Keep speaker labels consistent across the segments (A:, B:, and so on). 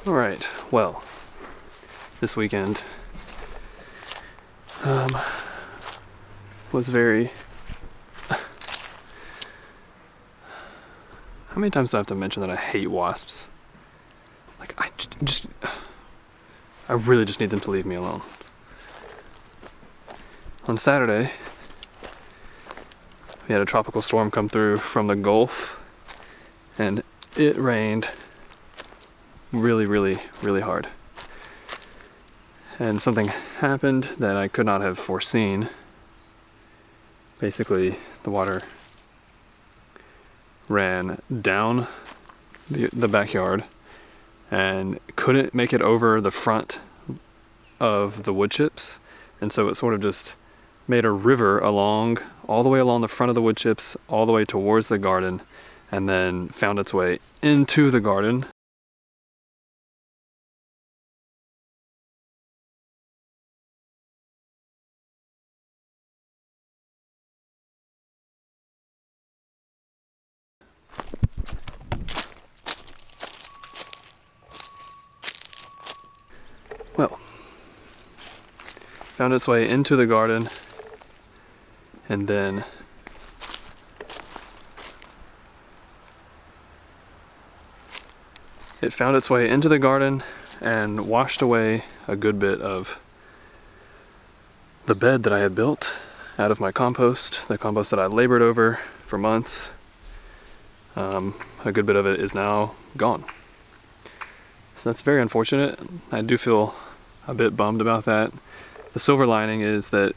A: Alright, well, this weekend was very... How many times do I have to mention that I hate wasps? Like, I really just need them to leave me alone. On Saturday, we had a tropical storm come through from the Gulf, and it rained really, really, really hard. And something happened that I could not have foreseen. Basically, the water ran down the backyard and couldn't make it over the front of the wood chips, and so it sort of just made a river all the way along the front of the wood chips, all the way towards the garden, and then found its way into the garden. Well, found its way into the garden, and then it found its way into the garden and washed away a good bit of the bed that I had built out of my compost, the compost that I labored over for months. A good bit of it is now gone. So that's very unfortunate. I do feel a bit bummed about that. The silver lining is that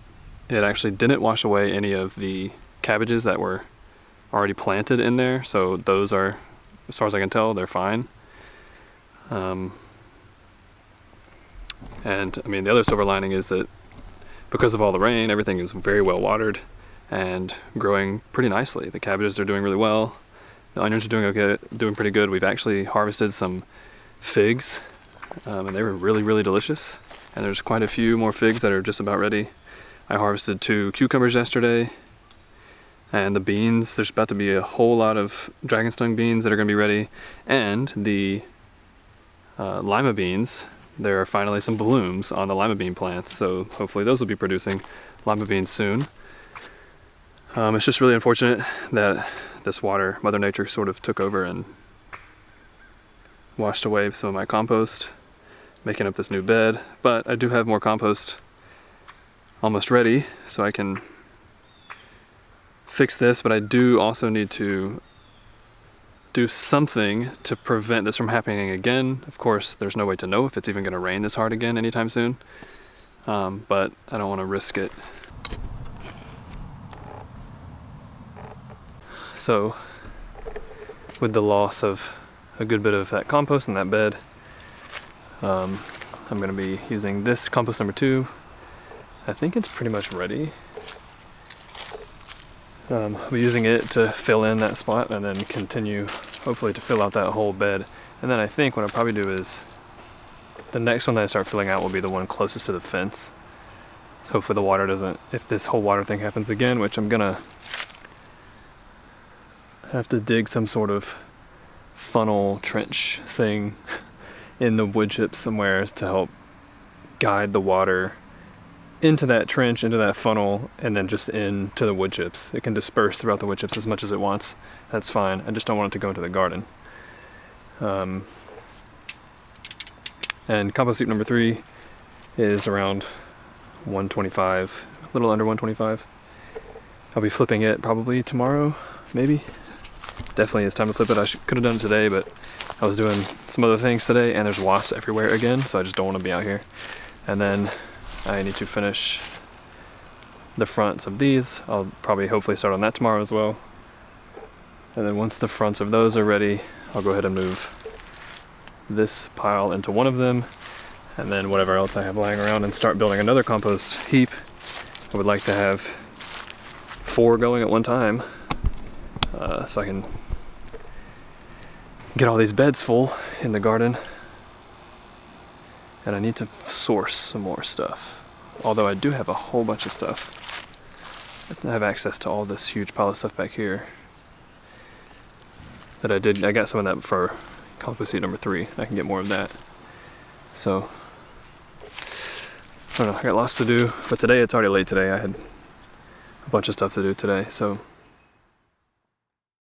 A: it actually didn't wash away any of the cabbages that were already planted in there, so those are, as far as I can tell, they're fine. And I mean, the other silver lining is that because of all the rain, everything is very well watered and growing pretty nicely. The cabbages are doing really well. The onions are doing okay, doing pretty good. We've actually harvested some figs, and they were really, really delicious. And there's quite a few more figs that are just about ready. I harvested 2 cucumbers yesterday, and the beans, there's about to be a whole lot of dragonstone beans that are going to be ready, and the lima beans, there are finally some blooms on the lima bean plants, so hopefully those will be producing lima beans soon. It's just really unfortunate that this water, Mother Nature sort of took over and washed away some of my compost, making up this new bed, but I do have more compost almost ready, so I can fix this, but I do also need to do something to prevent this from happening again. Of course, there's no way to know if it's even going to rain this hard again anytime soon, but I don't want to risk it. So, with the loss of a good bit of that compost in that bed, I'm going to be using this compost number 2. I think it's pretty much ready. I'll be using it to fill in that spot and then continue, hopefully, to fill out that whole bed. And then I think what I'll probably do is, the next one that I start filling out will be the one closest to the fence. So hopefully the water doesn't, if this whole water thing happens again, which I'm gonna have to dig some sort of funnel trench thing in the wood chips somewhere to help guide the water into that trench, into that funnel, and then just into the wood chips. It can disperse throughout the wood chips as much as it wants. That's fine. I just don't want it to go into the garden. And compost heap number 3 is around 125, a little under 125. I'll be flipping it probably tomorrow, maybe. Definitely it's time to flip it. I could have done it today, but I was doing some other things today, and there's wasps everywhere again, so I just don't want to be out here. And then I need to finish the fronts of these. I'll probably hopefully start on that tomorrow as well. And then once the fronts of those are ready, I'll go ahead and move this pile into one of them, and then whatever else I have lying around, and start building another compost heap. I would like to have 4 going at one time, so I can get all these beds full in the garden. And I need to source some more stuff. Although I do have a whole bunch of stuff. I have access to all this huge pile of stuff back here that I got some of that for compost heap number 3. I can get more of that. So I don't know, I got lots to do, but today it's already late today. I had a bunch of stuff to do today, so